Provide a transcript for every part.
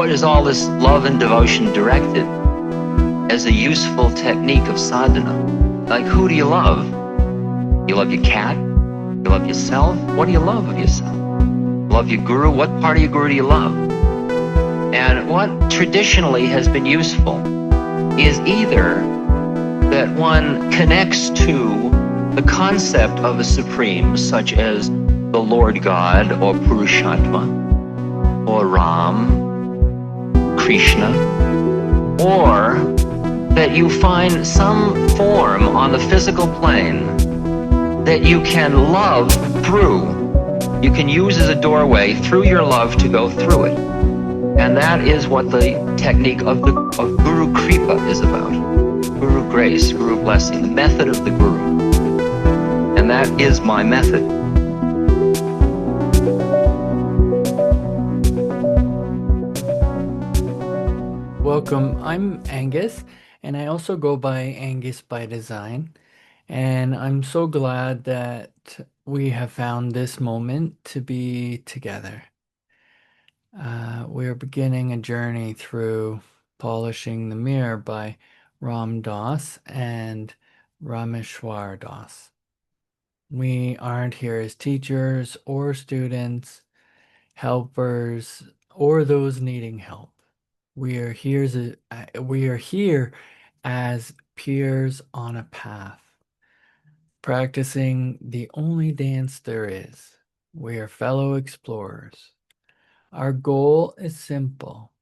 what is all this love and devotion directed as a useful technique of sadhana? Like, who do you love? You love your cat? You love yourself? What do you love of yourself? Love your guru? What part of your guru do you love? And what traditionally has been useful is either that one connects to the concept of a supreme, such as the Lord God, or Purushatma, or Ram, Krishna, or that you find some form on the physical plane that you can love through. You can use as a doorway through your love to go through it. And that is what the technique of Guru Kripa is about. Guru grace, Guru blessing, the method of the Guru. And that is my method. Welcome, I'm Angus, and I also go by Angus by Design. And I'm so glad that we have found this moment to be together. We're beginning a journey through Polishing the Mirror by Ram Dass and Rameshwar Das. We aren't here as teachers or students, helpers, or those needing help. We are here as peers on a path, practicing the only dance there is. We are fellow explorers. Our goal is simple: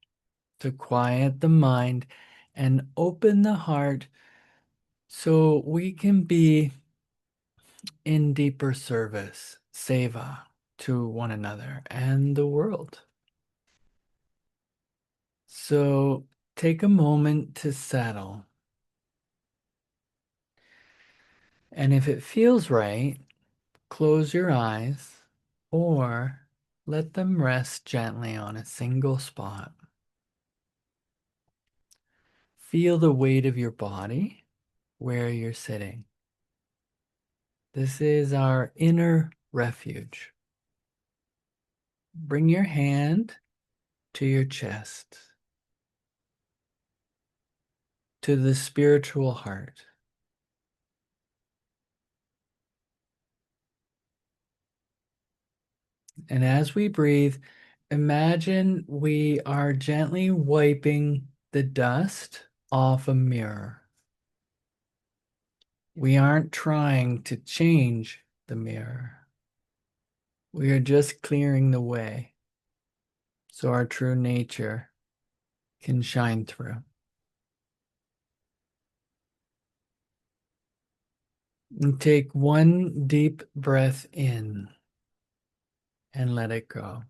to quiet the mind and open the heart so we can be in deeper service, Seva, to one another and the world. So take a moment to settle. And if it feels right, close your eyes or let them rest gently on a single spot. Feel the weight of your body where you're sitting. This is our inner refuge. Bring your hand to your chest, to the spiritual heart. And as we breathe, imagine we are gently wiping the dust off a mirror. We aren't trying to change the mirror. We are just clearing the way so our true nature can shine through. And take one deep breath in and let it go.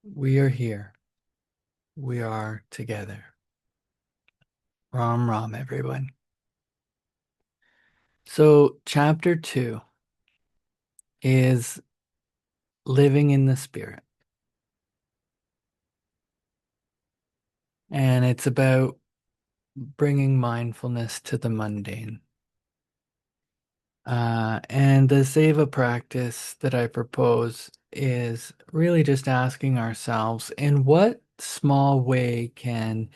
We are here. We are together. Ram Ram, everyone. So, chapter 2 is living in the spirit. And it's about bringing mindfulness to the mundane. And the Seva practice that I propose is really just asking ourselves, in what small way can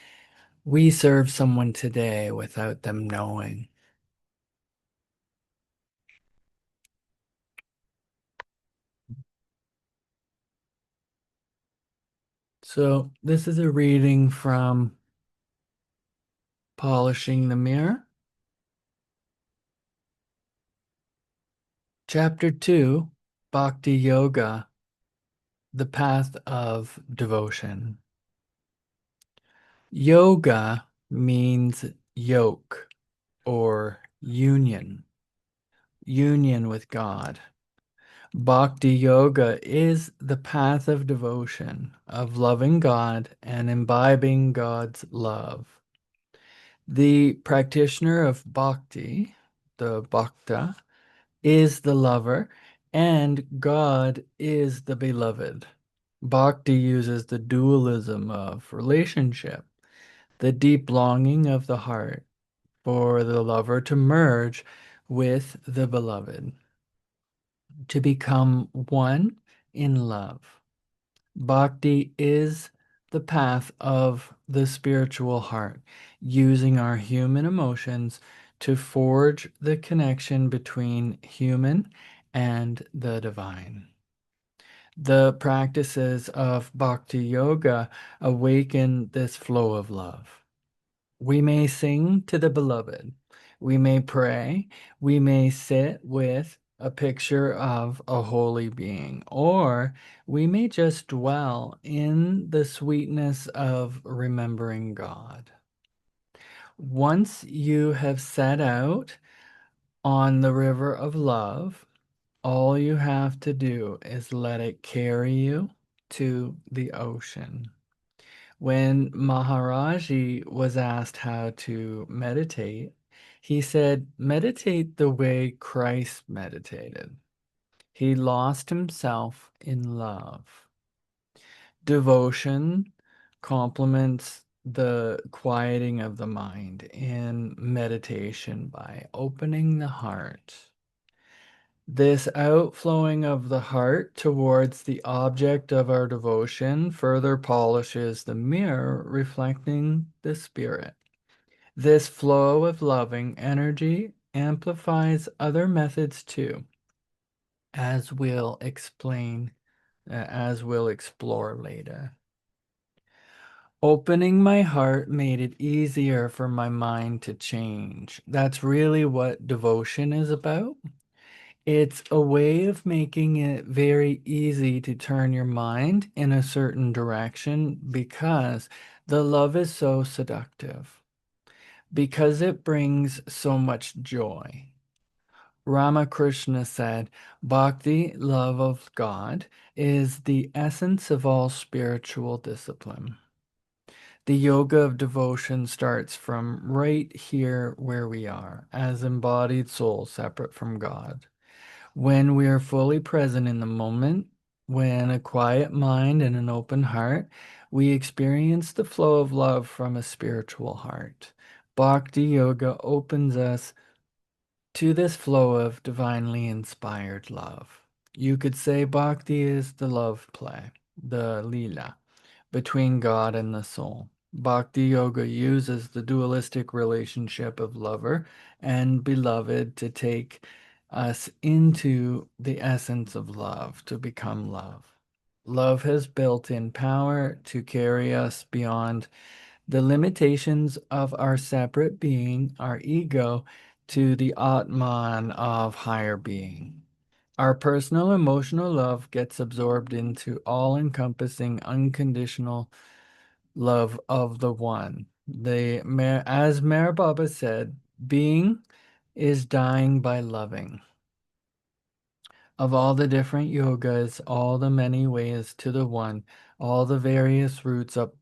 we serve someone today without them knowing? So this is a reading from Polishing the Mirror. Chapter 2, Bhakti Yoga, the Path of Devotion. Yoga means yoke or union with God. Bhakti Yoga is the path of devotion, of loving God and imbibing God's love. The practitioner of bhakti, the bhakta, is the lover, and God is the beloved. Bhakti uses the dualism of relationship, the deep longing of the heart for the lover to merge with the beloved, to become one in love. Bhakti is the path of the spiritual heart, using our human emotions to forge the connection between human and the divine. The practices of bhakti yoga awaken this flow of love. We may sing to the beloved. We may pray. We may sit with a picture of a holy being, or we may just dwell in the sweetness of remembering God. Once you have set out on the river of love, all you have to do is let it carry you to the ocean. When Maharaji was asked how to meditate, he said, meditate the way Christ meditated. He lost himself in love. Devotion complements the quieting of the mind in meditation by opening the heart. This outflowing of the heart towards the object of our devotion further polishes the mirror reflecting the spirit. This flow of loving energy amplifies other methods too, as we'll explain, as we'll explore later. Opening my heart made it easier for my mind to change. That's really what devotion is about. It's a way of making it very easy to turn your mind in a certain direction because the love is so seductive, because it brings so much joy. Ramakrishna said, Bhakti, love of God, is the essence of all spiritual discipline. The yoga of devotion starts from right here where we are, as embodied souls separate from God. When we are fully present in the moment, when a quiet mind and an open heart, we experience the flow of love from a spiritual heart. Bhakti Yoga opens us to this flow of divinely inspired love. You could say Bhakti is the love play, the lila, between God and the soul. Bhakti Yoga uses the dualistic relationship of lover and beloved to take us into the essence of love, to become love. Love has built in power to carry us beyond the limitations of our separate being, our ego, to the Atman of higher being. Our personal emotional love gets absorbed into all encompassing, unconditional love of the one. As Meher Baba said, being is dying by loving. Of all the different yogas, all the many ways to the one, all the various routes up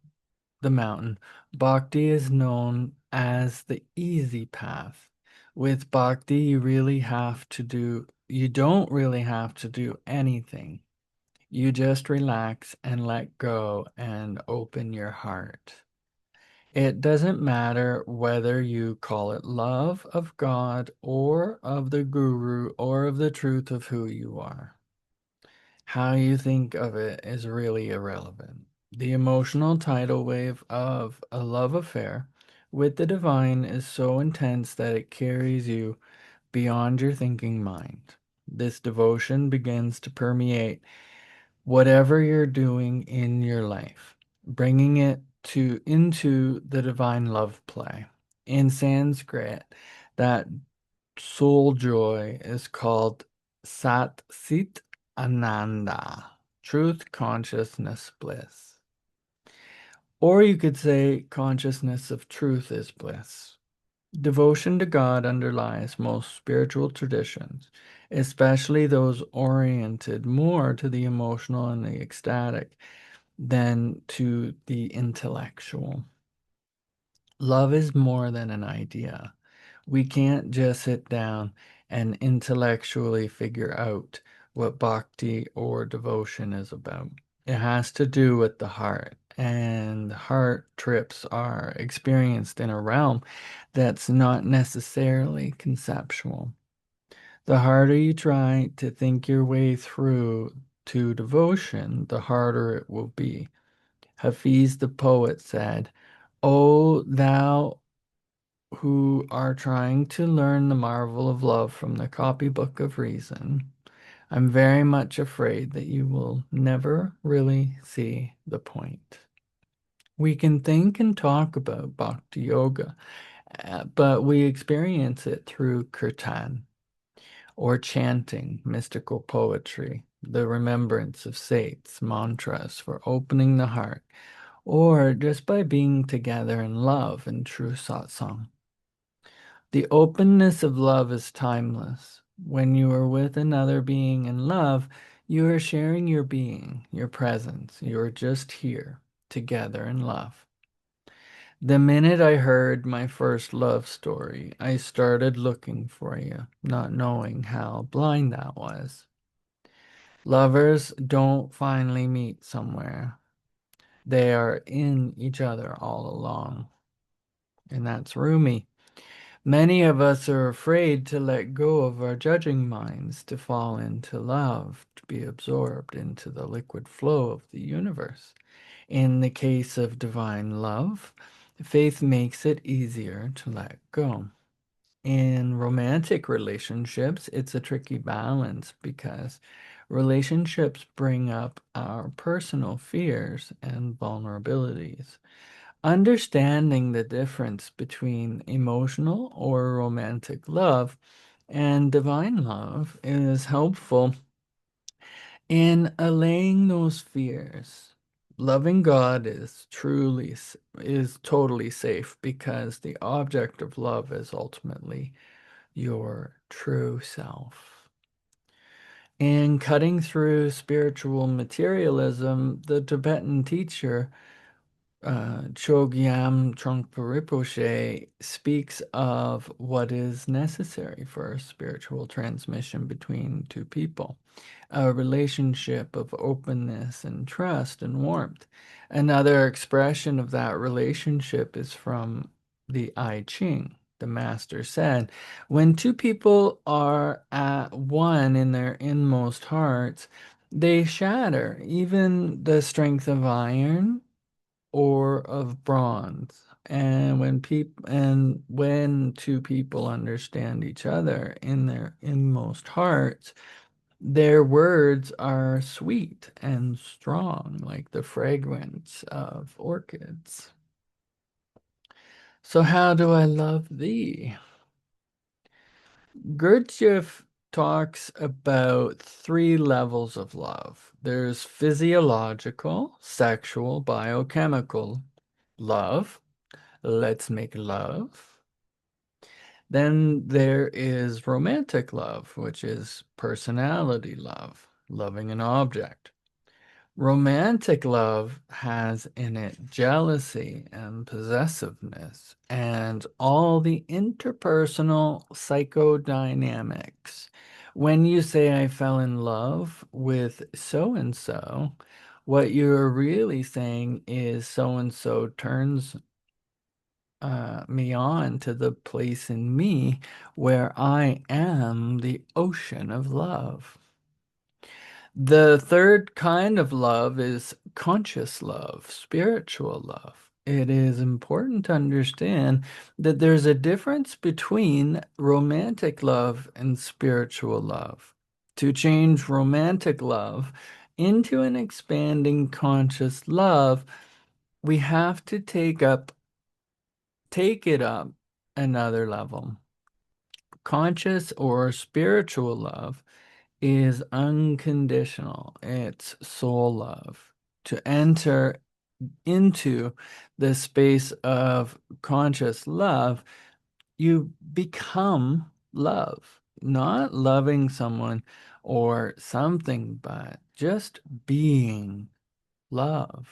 the mountain, Bhakti is known as the easy path. With Bhakti, you don't really have to do anything. You just relax and let go and open your heart. It doesn't matter whether you call it love of God or of the Guru or of the truth of who you are. How you think of it is really irrelevant. The emotional tidal wave of a love affair with the divine is so intense that it carries you beyond your thinking mind. This devotion begins to permeate whatever you're doing in your life, bringing it into the divine love play. In Sanskrit, that soul joy is called Sat Sit Ananda, truth, consciousness, bliss. Or you could say consciousness of truth is bliss. Devotion to God underlies most spiritual traditions, especially those oriented more to the emotional and the ecstatic than to the intellectual. Love is more than an idea. We can't just sit down and intellectually figure out what bhakti or devotion is about. It has to do with the heart, and heart trips are experienced in a realm that's not necessarily conceptual. The harder you try to think your way through to devotion, the harder it will be. Hafiz the poet said, "O thou who are trying to learn the marvel of love from the copybook of reason, I'm very much afraid that you will never really see the point." We can think and talk about bhakti yoga, but we experience it through kirtan or chanting mystical poetry, the remembrance of saints, mantras for opening the heart, or just by being together in love and true satsang. The openness of love is timeless. When you are with another being in love, you are sharing your being, your presence. You are just here, together in love. The minute I heard my first love story, I started looking for you, not knowing how blind that was. Lovers don't finally meet somewhere. They are in each other all along. And that's Rumi. Many of us are afraid to let go of our judging minds, to fall into love, to be absorbed into the liquid flow of the universe. In the case of divine love, faith makes it easier to let go. In romantic relationships, it's a tricky balance because relationships bring up our personal fears and vulnerabilities. Understanding the difference between emotional or romantic love and divine love is helpful in allaying those fears. Loving God is totally safe because the object of love is ultimately your true self. In cutting through spiritual materialism, the Tibetan teacher Chogyam Trungpa Rinpoche speaks of what is necessary for a spiritual transmission between two people, a relationship of openness and trust and warmth. Another expression of that relationship is from the I Ching. The master said, when two people are at one in their inmost hearts, they shatter even the strength of iron or of bronze. And when two people understand each other in their inmost hearts, their words are sweet and strong, like the fragrance of orchids. So how do I love thee? Gurdjieff talks about three levels of love. There's physiological, sexual, biochemical love. Let's make love. Then there is romantic love, which is personality love, loving an object. Romantic love has in it jealousy and possessiveness and all the interpersonal psychodynamics. When you say I fell in love with so and so, what you're really saying is so and so turns me on to the place in me where I am the ocean of love. The third kind of love is conscious love, spiritual love. It is important to understand that there's a difference between romantic love and spiritual love. To change romantic love into an expanding conscious love, we have to take it up another level. Conscious or spiritual love is unconditional. It's soul love. To enter into the space of conscious love, you become love, not loving someone or something, but just being love.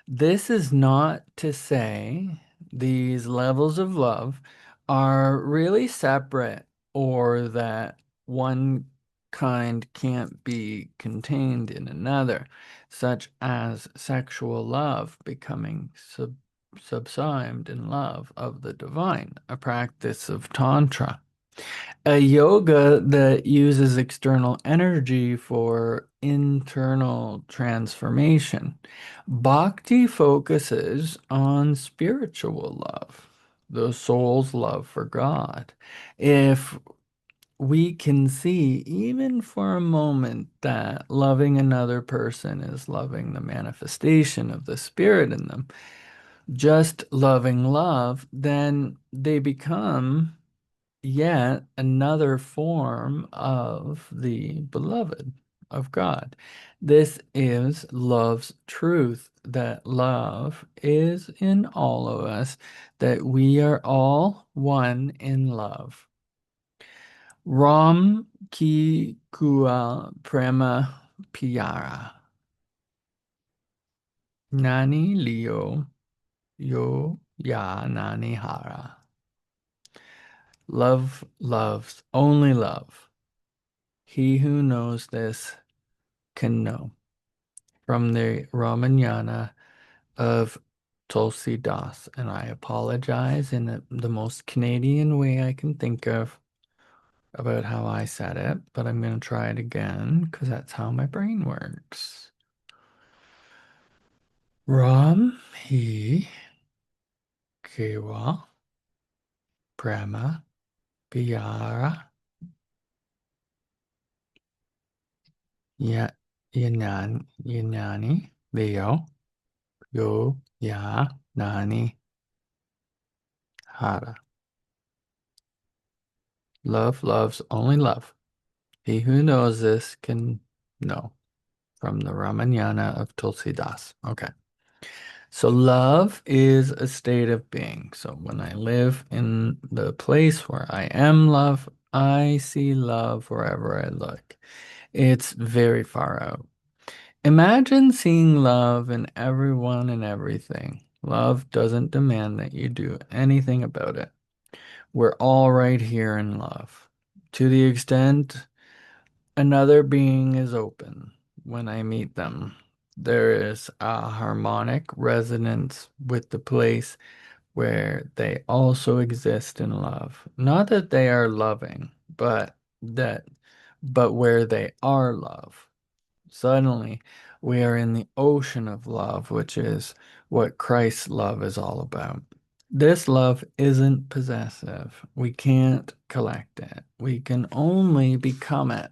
This is not to say these levels of love are really separate or that one kind can't be contained in another, such as sexual love becoming subsumed in love of the divine, a practice of Tantra. A yoga that uses external energy for internal transformation. Bhakti focuses on spiritual love, the soul's love for God. If we can see, even for a moment, that loving another person is loving the manifestation of the spirit in them, just loving love, then they become yet another form of the beloved of God. This is love's truth, that love is in all of us, that we are all one in love. Ram ki kua prema piara. Nani leo yo ya nani hara. Love loves only love. He who knows this can know. From the Ramayana of Tulsi Das. And I apologize in the most Canadian way I can think of about how I said it, but I'm going to try it again because that's how my brain works. Ram hi kewa prema piyara ya yanani leo yo ya nani hara. Love loves only love. He who knows this can know. From the Ramayana of Tulsi Das. Okay. So love is a state of being. So when I live in the place where I am love, I see love wherever I look. It's very far out. Imagine seeing love in everyone and everything. Love doesn't demand that you do anything about it. We're all right here in love. To the extent another being is open when I meet them, there is a harmonic resonance with the place where they also exist in love. Not that they are loving, that but where they are love. Suddenly, we are in the ocean of love, which is what Christ's love is all about. This love isn't possessive. We can't collect it. We can only become it.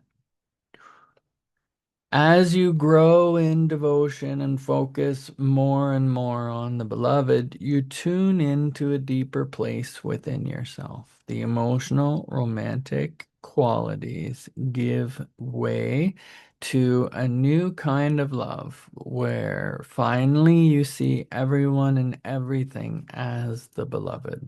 As you grow in devotion and focus more and more on the beloved, you tune into a deeper place within yourself. The emotional, romantic qualities give way to a new kind of love where finally you see everyone and everything as the beloved.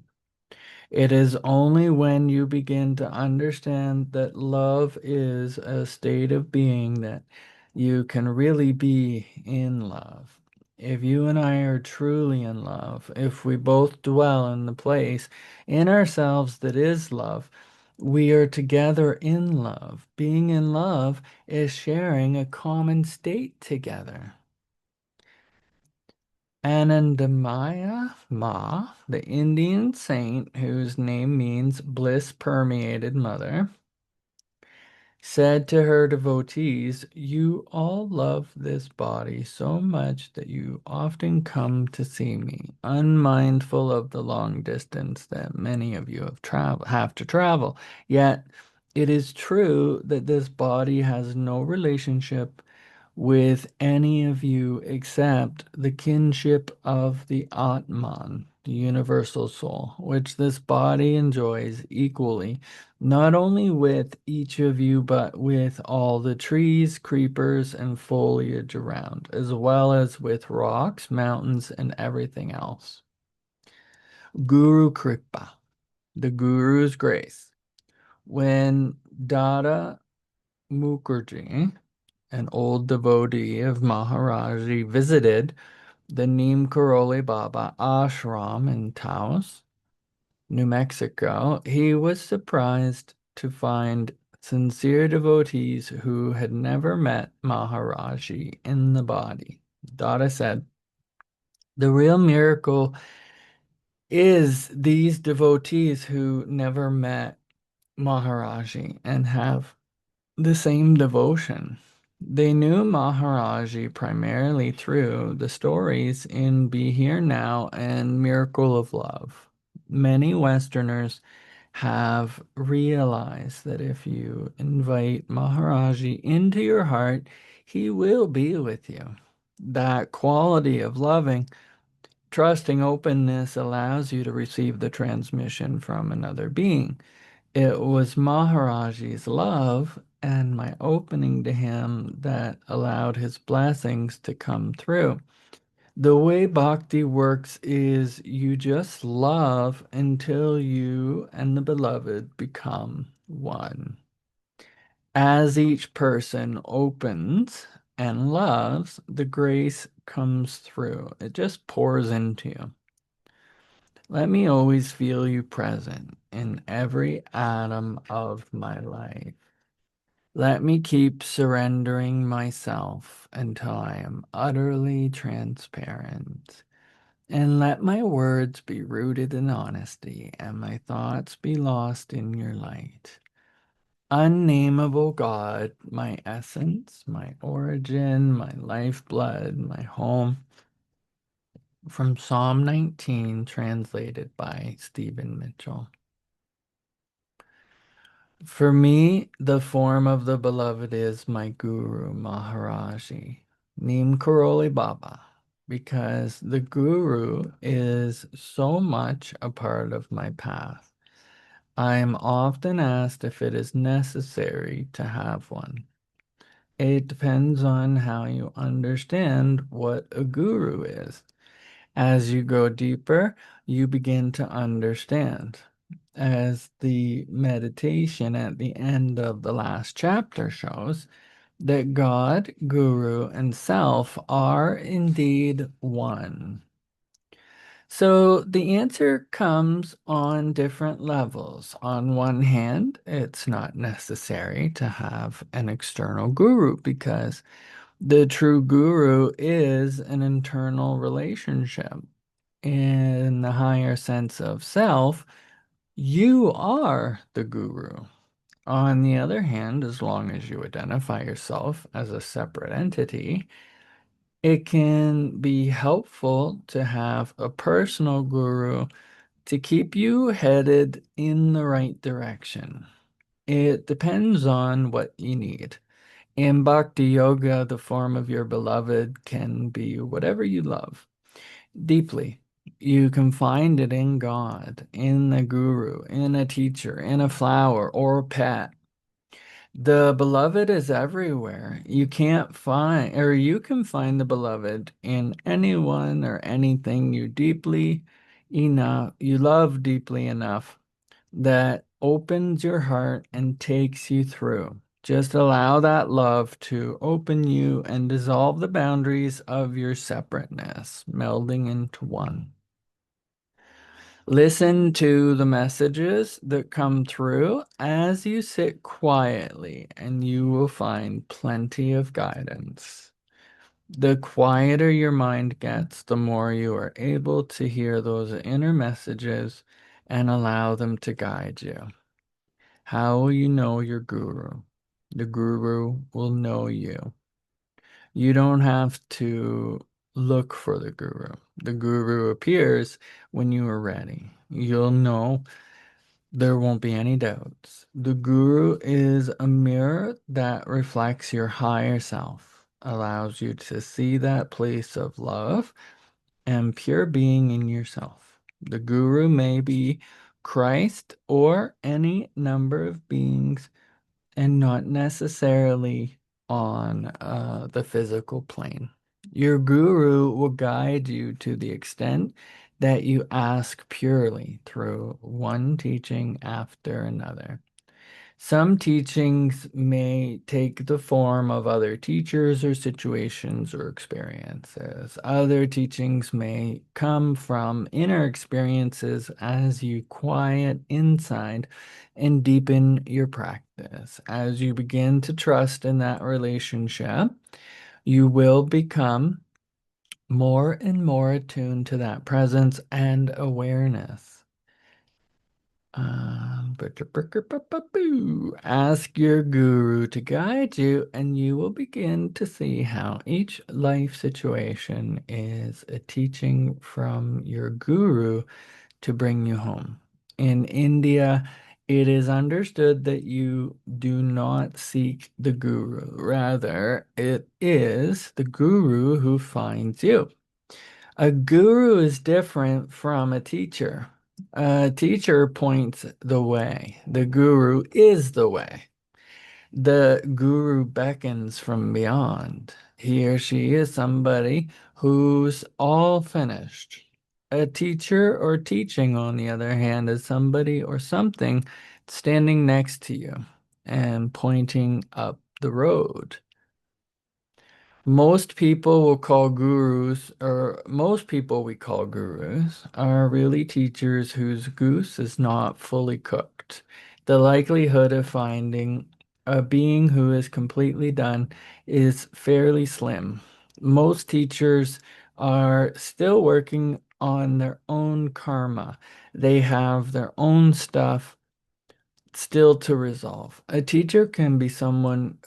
It is only when you begin to understand that love is a state of being that you can really be in love. If you and I are truly in love, if we both dwell in the place in ourselves that is love, we are together in love. Being in love is sharing a common state together. Anandamaya Ma, the Indian saint whose name means bliss permeated mother, said to her devotees, "You all love this body so much that you often come to see me, unmindful of the long distance that many of you have to travel. Yet it is true that this body has no relationship with any of you except the kinship of the Atman, the universal soul, which this body enjoys equally, not only with each of you, but with all the trees, creepers, and foliage around, as well as with rocks, mountains, and everything else. Guru Kripa, the Guru's grace. When Dada Mukherjee, an old devotee of Maharaji, visited the Neem Karoli Baba ashram in Taos, New Mexico, he was surprised to find sincere devotees who had never met Maharaji in the body. Dada said, the real miracle is these devotees who never met Maharaji and have the same devotion. They knew Maharaji primarily through the stories in Be Here Now and Miracle of Love. Many Westerners have realized that if you invite Maharaji into your heart, he will be with you. That quality of loving, trusting openness allows you to receive the transmission from another being. It was Maharaji's love and my opening to him that allowed his blessings to come through. The way bhakti works is you just love until you and the beloved become one. As each person opens and loves, the grace comes through. It just pours into you. Let me always feel you present in every atom of my life. Let me keep surrendering myself until I am utterly transparent. And let my words be rooted in honesty and my thoughts be lost in your light. Unnameable God, my essence, my origin, my lifeblood, my home. From Psalm 19, translated by Stephen Mitchell. For me, the form of the beloved is my Guru Maharaji, Neem Karoli Baba, because the Guru is so much a part of my path. I am often asked if it is necessary to have one. It depends on how you understand what a guru is. As you go deeper, you begin to understand. As the meditation at the end of the last chapter shows, that God, Guru, and Self are indeed one. So the answer comes on different levels. On one hand, it's not necessary to have an external guru because the true guru is an internal relationship. In the higher sense of self, you are the guru. On the other hand, as long as you identify yourself as a separate entity, it can be helpful to have a personal guru to keep you headed in the right direction. It depends on what you need. In Bhakti Yoga, the form of your beloved can be whatever you love deeply. You can find it in God, in the guru, in a teacher, in a flower, or a pet. The beloved is everywhere. You can't find, or you can find the beloved in anyone or anything you love deeply enough that opens your heart and takes you through. Just allow that love to open you and dissolve the boundaries of your separateness, melding into one. Listen to the messages that come through as you sit quietly, and you will find plenty of guidance. The quieter your mind gets, the more you are able to hear those inner messages and allow them to guide you. How will you know your guru? The guru will know you. You don't have to look for the guru. The guru appears when you are ready. You'll know. There won't be any doubts. The guru is a mirror that reflects your higher self, allows you to see that place of love and pure being in yourself. The guru may be Christ or any number of beings and not necessarily on the physical plane. Your guru will guide you to the extent that you ask purely through one teaching after another. Some teachings may take the form of other teachers or situations or experiences. Other teachings may come from inner experiences as you quiet inside and deepen your practice. As you begin to trust in that relationship, you will become more and more attuned to that presence and awareness. Ask your guru to guide you, and you will begin to see how each life situation is a teaching from your guru to bring you home. In India, it is understood that you do not seek the guru. Rather, it is the guru who finds you. A guru is different from a teacher. A teacher points the way. The guru is the way. The guru beckons from beyond. He or she is somebody who's all finished. A teacher or teaching, on the other hand, is somebody or something standing next to you and pointing up the road. Most people will call gurus, or most people we call gurus, are really teachers whose goose is not fully cooked. The likelihood of finding a being who is completely done is fairly slim. Most teachers are still working on their own karma. They have their own stuff still to resolve. A teacher can be someone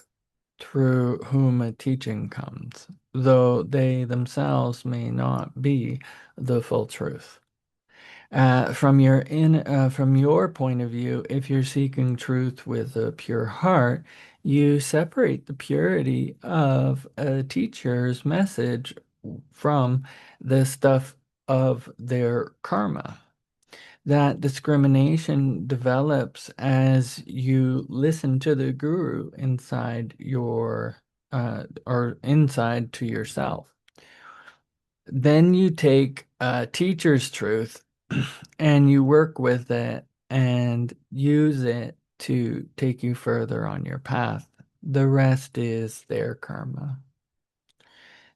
through whom a teaching comes, though they themselves may not be the full truth. From your point of view, if you're seeking truth with a pure heart, you separate the purity of a teacher's message from the stuff of their karma. That discrimination develops as you listen to the guru inside your or inside to yourself. Then you take a teacher's truth and you work with it and use it to take you further on your path. The rest is their karma.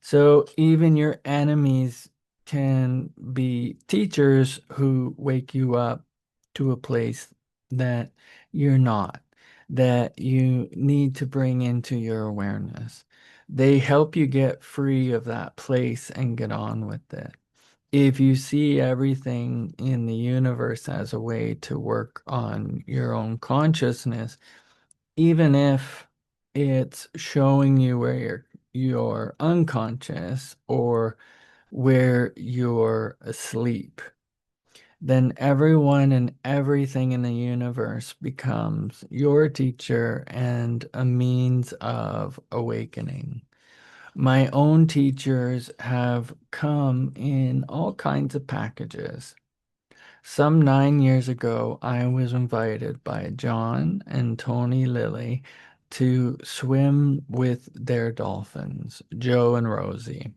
So even your enemies can be teachers who wake you up to a place that you're not, that you need to bring into your awareness. They help you get free of that place and get on with it. If you see everything in the universe as a way to work on your own consciousness, even if it's showing you where you're unconscious or where you're asleep, then everyone and everything in the universe becomes your teacher and a means of awakening. My own teachers have come in all kinds of packages. Some 9 years ago, I was invited by John and Tony Lilly to swim with their dolphins, Joe and Rosie.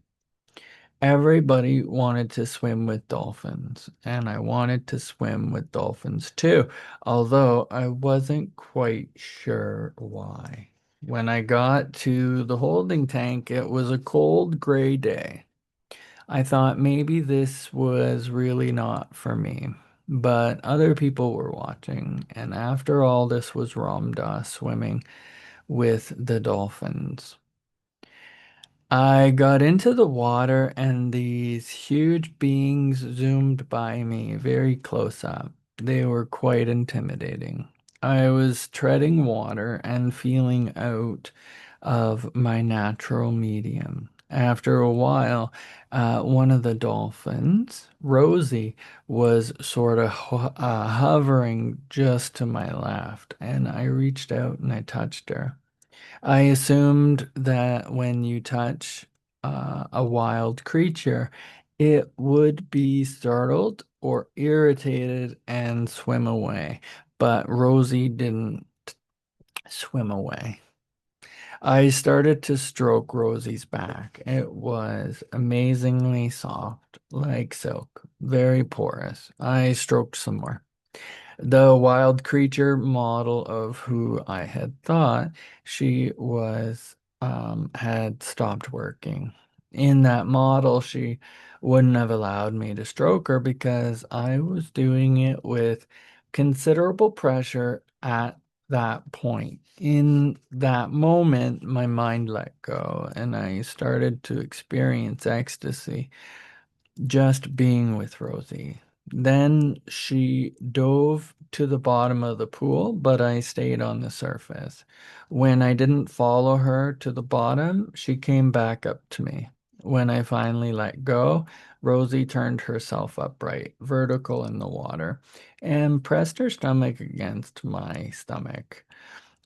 Everybody wanted to swim with dolphins, and I wanted to swim with dolphins too, although I wasn't quite sure why. When I got to the holding tank, it was a cold gray day. I thought maybe this was really not for me, but other people were watching, and after all, this was Ram Dass swimming with the dolphins. I got into the water, and these huge beings zoomed by me very close up. They were quite intimidating. I was treading water and feeling out of my natural medium. After a while, one of the dolphins, Rosie, was sort of hovering just to my left, and I reached out and I touched her. I assumed that when you touch a wild creature, it would be startled or irritated and swim away, but Rosie didn't swim away. I started to stroke Rosie's back. It was amazingly soft, like silk, very porous. I stroked some more. The wild creature model of who I had thought she was had stopped working. In that model, she wouldn't have allowed me to stroke her because I was doing it with considerable pressure at that point. In that moment, my mind let go and I started to experience ecstasy just being with Rosie. Then she dove to the bottom of the pool, but I stayed on the surface. When I didn't follow her to the bottom, she came back up to me. When I finally let go, Rosie turned herself upright, vertical in the water, and pressed her stomach against my stomach.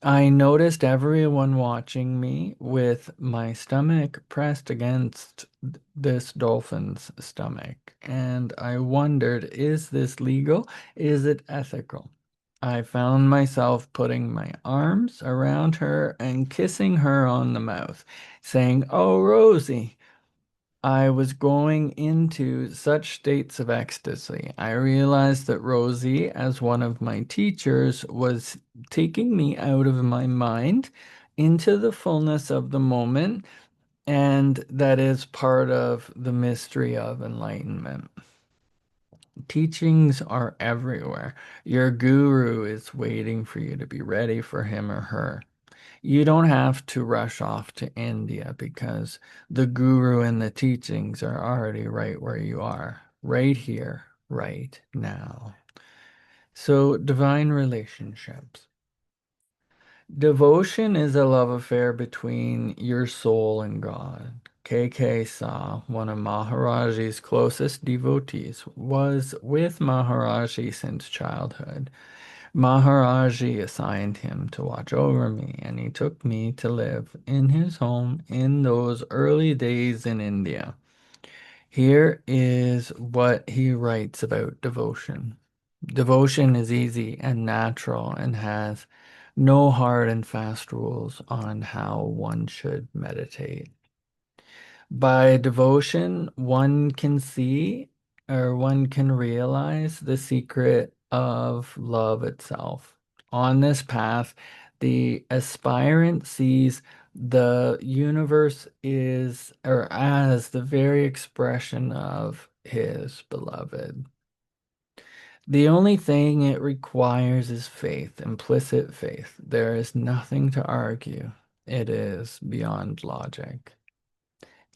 I noticed everyone watching me with my stomach pressed against this dolphin's stomach, and I wondered, is this legal? Is it ethical? I found myself putting my arms around her and kissing her on the mouth, saying, "Oh, Rosie." I was going into such states of ecstasy. I realized that Rosie, as one of my teachers, was taking me out of my mind into the fullness of the moment, and that is part of the mystery of enlightenment. Teachings are everywhere. Your guru is waiting for you to be ready for him or her. You don't have to rush off to India because the guru and the teachings are already right where you are, right here, right now. So, divine relationships. Devotion is a love affair between your soul and God. K.K. Saw, one of Maharaji's closest devotees, was with Maharaji since childhood. Maharaji assigned him to watch over me, and he took me to live in his home in those early days in India. Here is what he writes about devotion. Devotion is easy and natural and has no hard and fast rules on how one should meditate. By devotion, one can see or one can realize the secret of love itself. On this path, the aspirant sees the universe is or as the very expression of his beloved. The only thing it requires is faith, implicit faith. There is nothing to argue. It is beyond logic.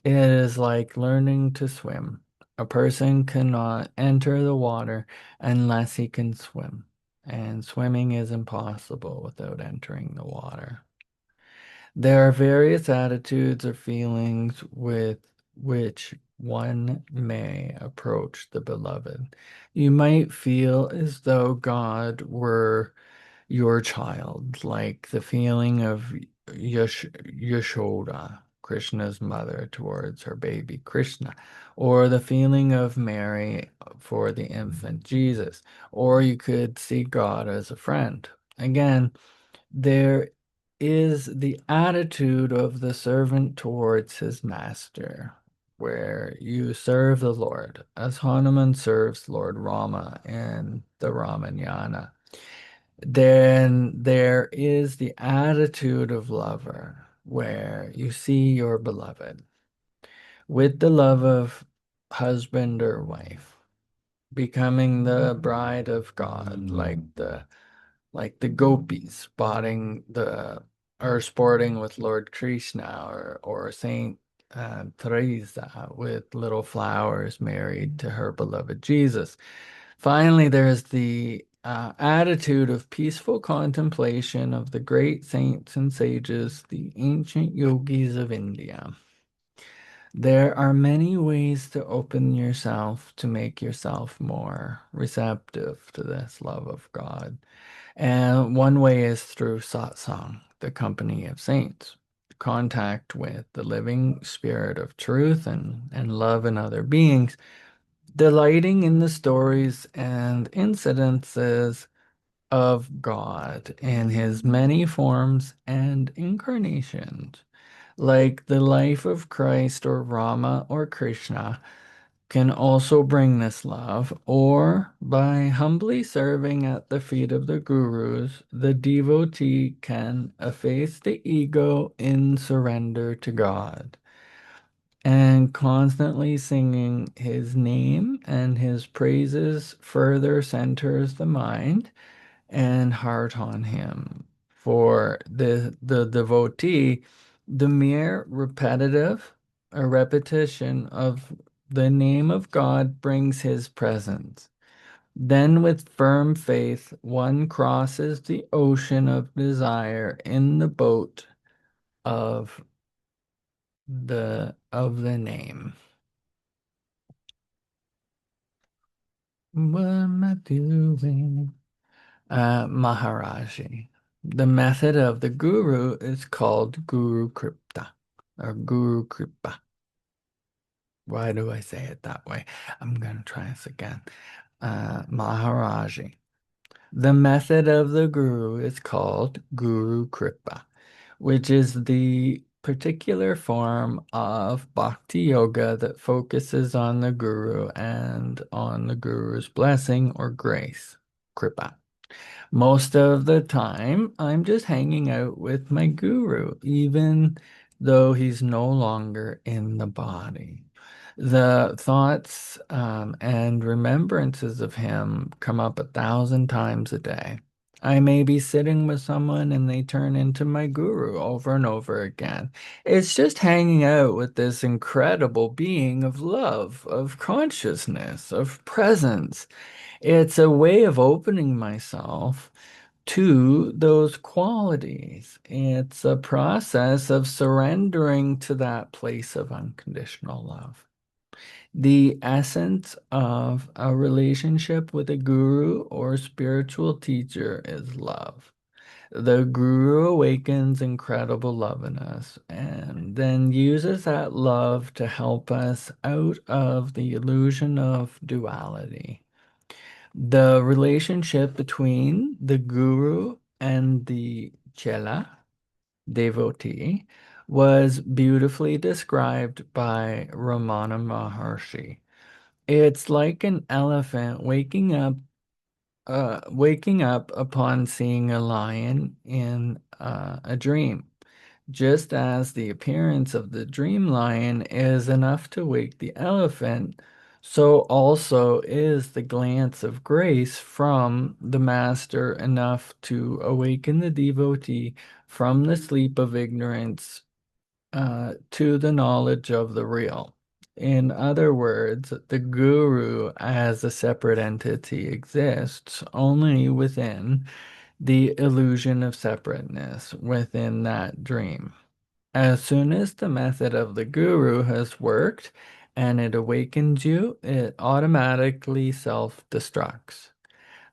It is like learning to swim. A person cannot enter the water unless he can swim, and swimming is impossible without entering the water. There are various attitudes or feelings with which one may approach the beloved. You might feel as though God were your child, like the feeling of Yashoda, Krishna's mother, towards her baby Krishna, or the feeling of Mary for the infant Jesus, or you could see God as a friend. Again, there is the attitude of the servant towards his master, where you serve the Lord, as Hanuman serves Lord Rama in the Ramayana. Then there is the attitude of lover, where you see your beloved with the love of husband or wife, becoming the bride of God, like the gopis sporting with Lord Krishna, or Saint Teresa with little flowers married to her beloved Jesus. Finally, there's the attitude of peaceful contemplation of the great saints and sages, the ancient yogis of India. There are many ways to open yourself to make yourself more receptive to this love of God. And one way is through satsang, the company of saints, contact with the living spirit of truth and love in other beings, delighting in the stories and incidences of God in his many forms and incarnations, like the life of Christ or Rama or Krishna. can also bring this love, or by humbly serving at the feet of the gurus, the devotee can efface the ego in surrender to God. And constantly singing his name and his praises further centers the mind and heart on him. For the devotee, the mere repetition of the name of God brings his presence. Then with firm faith one crosses the ocean of desire in the boat of the name. What am I doing? Maharaji. The method of the guru is called Guru Kripta or Guru Kripa. Why do I say it that way? I'm going to try this again. Maharaji. The method of the guru is called Guru Kripa, which is the particular form of bhakti yoga that focuses on the guru and on the guru's blessing or grace. Kripa. Most of the time, I'm just hanging out with my guru, even though he's no longer in the body. The thoughts and remembrances of him come up 1,000 times a day. I may be sitting with someone and they turn into my guru over and over again. It's just hanging out with this incredible being of love, of consciousness, of presence. It's a way of opening myself to those qualities. It's a process of surrendering to that place of unconditional love. The essence of a relationship with a guru or spiritual teacher is love. The guru awakens incredible love in us and then uses that love to help us out of the illusion of duality. The relationship between the guru and the chela, devotee, was beautifully described by Ramana Maharshi. It's like an elephant waking up upon seeing a lion in a dream. Just as the appearance of the dream lion is enough to wake the elephant, so also is the glance of grace from the master enough to awaken the devotee from the sleep of ignorance to the knowledge of the real. In other words, the guru as a separate entity exists only within the illusion of separateness within that dream. As soon as the method of the guru has worked and it awakens you, it automatically self-destructs.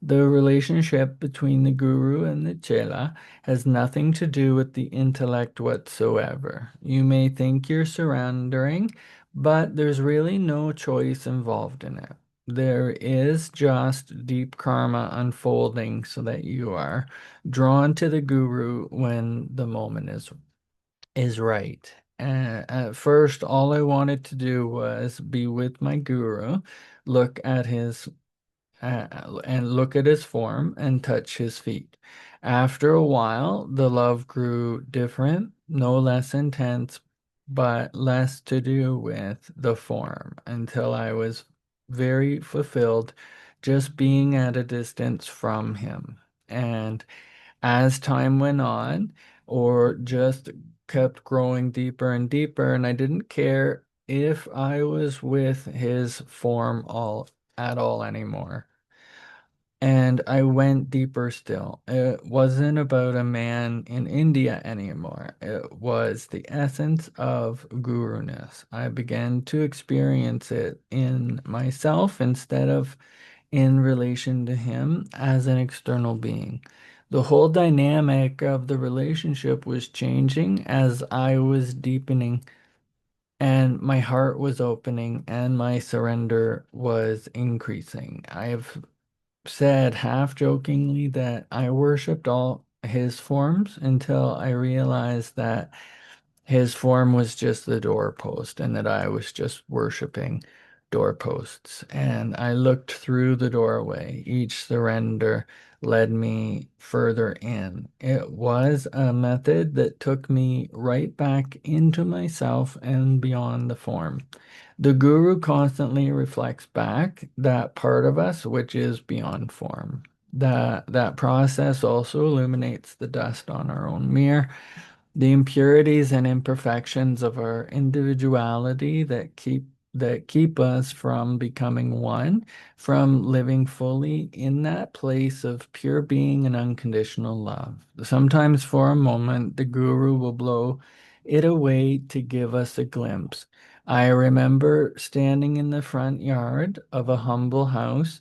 The relationship between the guru and the chela has nothing to do with the intellect whatsoever. You may think you're surrendering, but there's really no choice involved in it. There is just deep karma unfolding so that you are drawn to the guru when the moment is right. And at first, all I wanted to do was be with my guru, look at his look at his form and touch his feet. After a while, the love grew different, no less intense, but less to do with the form until I was very fulfilled just being at a distance from him. And as time went on, or just kept growing deeper and deeper, and I didn't care if I was with his form all at all anymore. And I went deeper still. It wasn't about a man in India anymore. It was the essence of guruness. I began to experience it in myself instead of in relation to him as an external being. The whole dynamic of the relationship was changing as I was deepening, and my heart was opening, and my surrender was increasing. I've said half jokingly that I worshipped all his forms until I realized that his form was just the doorpost and that I was just worshiping doorposts, and I looked through the doorway. Each surrender led me further in. It was a method that took me right back into myself and beyond the form. The guru constantly reflects back that part of us which is beyond form. That process also illuminates the dust on our own mirror, the impurities and imperfections of our individuality that keep us from becoming one, from living fully in that place of pure being and unconditional love. Sometimes for a moment the guru will blow it away to give us a glimpse. I remember standing in the front yard of a humble house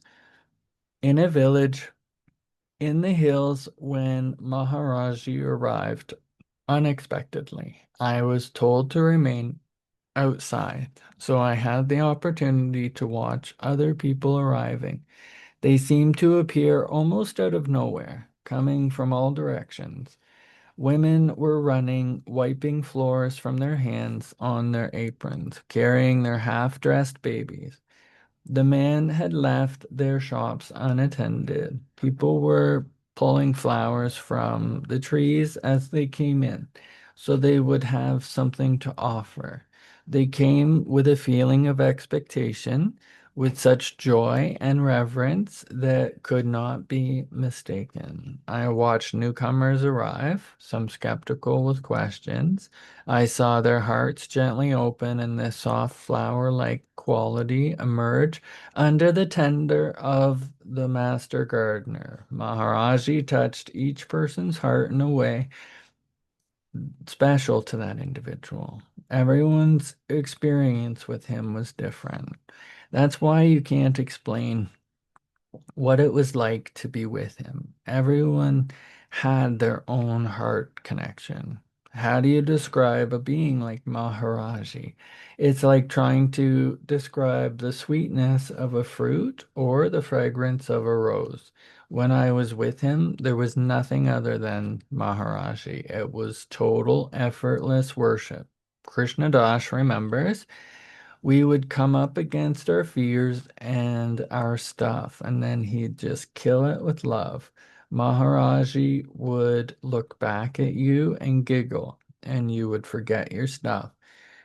in a village in the hills when Maharaji arrived unexpectedly. I was told to remain outside, so I had the opportunity to watch other people arriving. They seemed to appear almost out of nowhere, coming from all directions. Women were running, wiping floors from their hands on their aprons, carrying their half-dressed babies. The men had left their shops unattended. People were pulling flowers from the trees as they came in, so they would have something to offer. They came with a feeling of expectation, with such joy and reverence that could not be mistaken. I watched newcomers arrive, some skeptical with questions. I saw their hearts gently open and this soft flower-like quality emerge under the tender of the master gardener. Maharaji touched each person's heart in a way special to that individual. Everyone's experience with him was different. That's why you can't explain what it was like to be with him. Everyone had their own heart connection. How do you describe a being like Maharaji? It's like trying to describe the sweetness of a fruit or the fragrance of a rose. When I was with him, there was nothing other than Maharaji. It was total, effortless worship. Krishna Das remembers we would come up against our fears and our stuff, and then he'd just kill it with love. Maharaji would look back at you and giggle, and you would forget your stuff.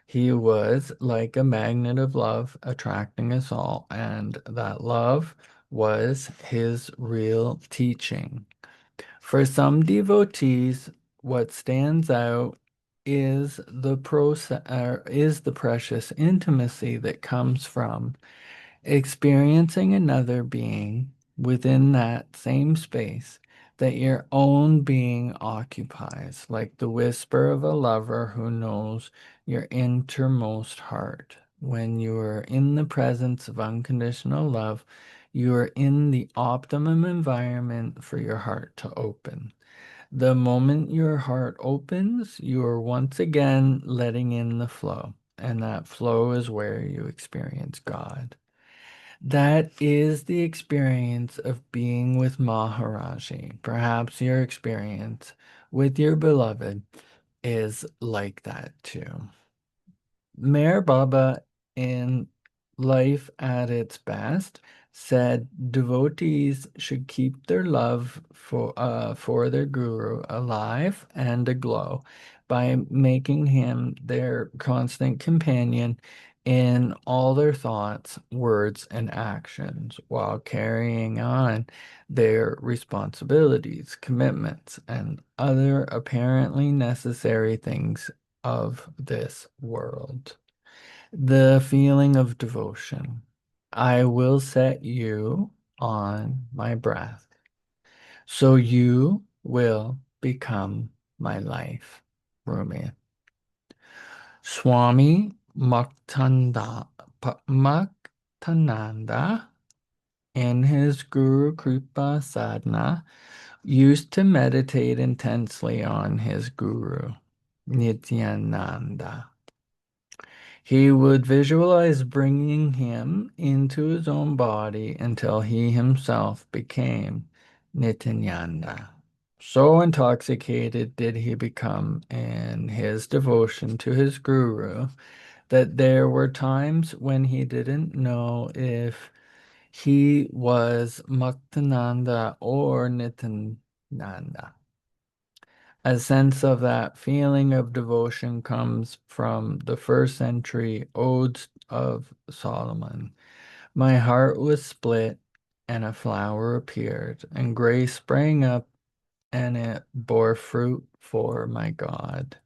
He was like a magnet of love, attracting us all, and that love was his real teaching. For some devotees, what stands out is the precious intimacy that comes from experiencing another being within that same space that your own being occupies, like the whisper of a lover who knows your innermost heart. When you are in the presence of unconditional love, you are in the optimum environment for your heart to open. The moment your heart opens, you are once again letting in the flow, and that flow is where you experience God. That is the experience of being with Maharaji. Perhaps your experience with your beloved is like that too. Mayor Baba, in Life at Its Best, said devotees should keep their love for their guru alive and aglow by making him their constant companion in all their thoughts, words, and actions while carrying on their responsibilities, commitments, and other apparently necessary things of this world. The feeling of devotion. I will set you on my breath, so you will become my life. Rumi. Swami Muktananda, in his Guru Kripa sadhana, used to meditate intensely on his guru, Nityananda. He would visualize bringing him into his own body until he himself became Nityananda. So intoxicated did he become in his devotion to his guru that there were times when he didn't know if he was Muktananda or Nityananda. A sense of that feeling of devotion comes from the first century Odes of Solomon. My heart was split, and a flower appeared, and grace sprang up, and it bore fruit for my God.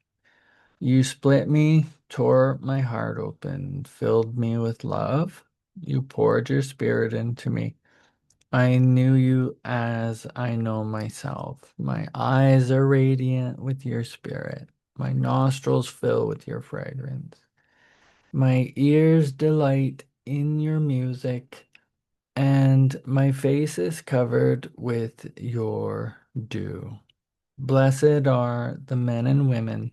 You split me, tore my heart open, filled me with love. You poured your spirit into me. I knew you as I know myself. My eyes are radiant with your spirit. My nostrils fill with your fragrance. My ears delight in your music, and my face is covered with your dew. Blessed are the men and women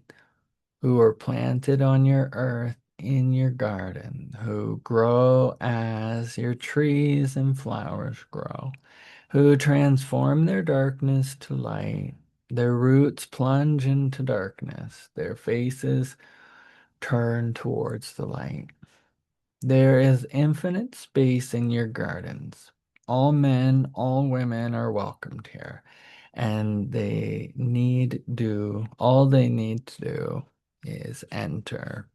who are planted on your earth in your garden, who grow as your trees and flowers grow, who transform their darkness to light. Their roots plunge into darkness, their faces turn towards the light. There is infinite space in your gardens. All men, all women are welcomed here, and all they need to do is enter.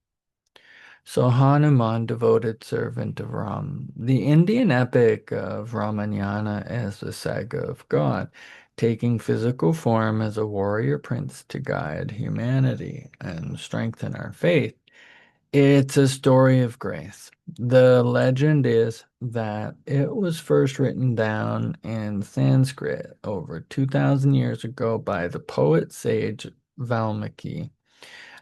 So Hanuman, devoted servant of Ram. The Indian epic of Ramayana is the saga of God, taking physical form as a warrior prince to guide humanity and strengthen our faith. It's a story of grace. The legend is that it was first written down in Sanskrit over 2,000 years ago by the poet sage Valmiki.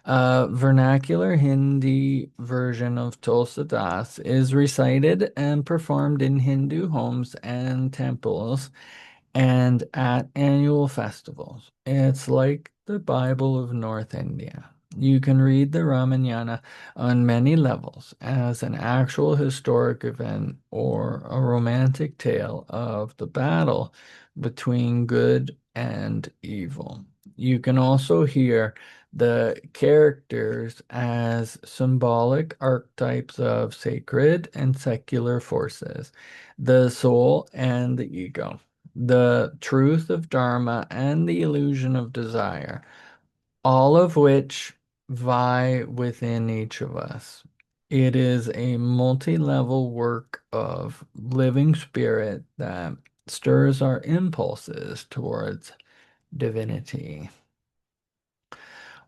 A vernacular Hindi version of Tulsidas is recited and performed in Hindu homes and temples and at annual festivals. It's like the Bible of North India. You can read the Ramayana on many levels as an actual historic event or a romantic tale of the battle between good and evil. You can also hear the characters as symbolic archetypes of sacred and secular forces, the soul and the ego, the truth of Dharma and the illusion of desire, all of which vie within each of us. It is a multi-level work of living spirit that stirs our impulses towards divinity.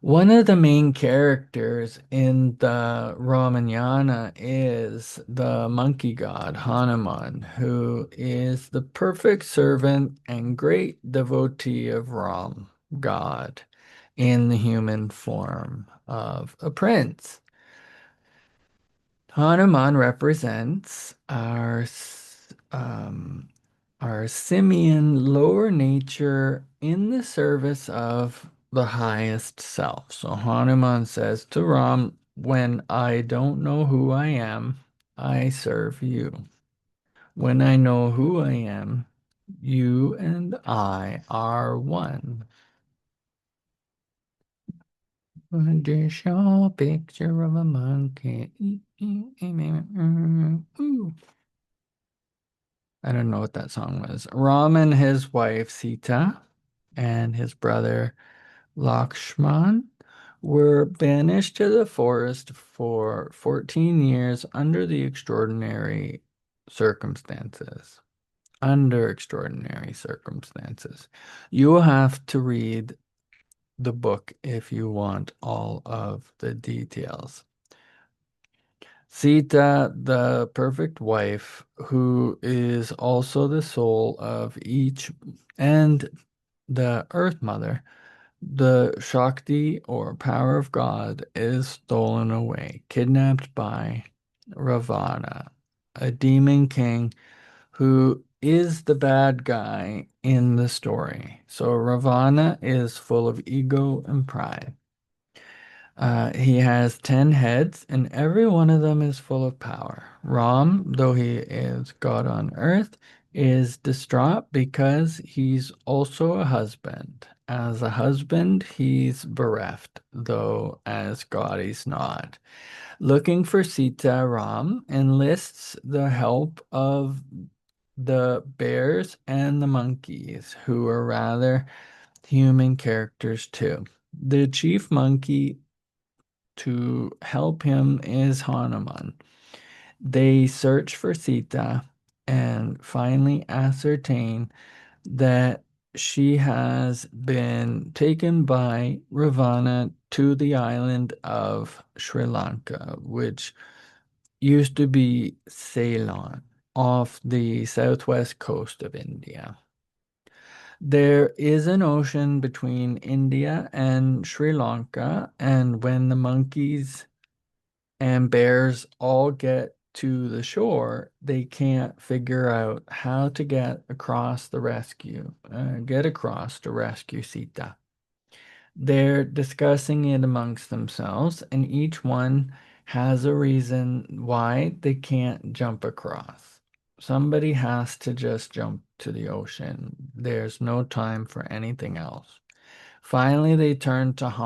One of the main characters in the Ramayana is the monkey god Hanuman, who is the perfect servant and great devotee of Ram, God, in the human form of a prince. Hanuman represents our simian lower nature in the service of the highest self. So Hanuman says to Ram, when I don't know who I am, I serve you. When I know who I am, you and I are one. Just show a picture of a monkey. Ooh. I don't know what that song was. Ram and his wife Sita and his brother Lakshman were banished to the forest for 14 years under the extraordinary circumstances. Under extraordinary circumstances. You will have to read the book if you want all of the details. Sita, the perfect wife, who is also the soul of each, and the Earth Mother, the Shakti or power of God, is stolen away, kidnapped by Ravana, a demon king who is the bad guy in the story. So Ravana is full of ego and pride. He has 10 heads, and every one of them is full of power. Ram, though he is God on earth, is distraught because he's also a husband. As a husband, he's bereft, though as God he's not. Looking for Sita, Ram enlists the help of the bears and the monkeys, who are rather human characters too. The chief monkey to help him is Hanuman. They search for Sita and finally ascertain that she has been taken by Ravana to the island of Sri Lanka, which used to be Ceylon, off the southwest coast of India. There is an ocean between India and Sri Lanka, and when the monkeys and bears all get to the shore, they can't figure out how to get across to rescue Sita. They're discussing it amongst themselves, and each one has a reason why they can't jump across. Somebody has to just jump to the ocean. There's no time for anything else. Finally, they turn to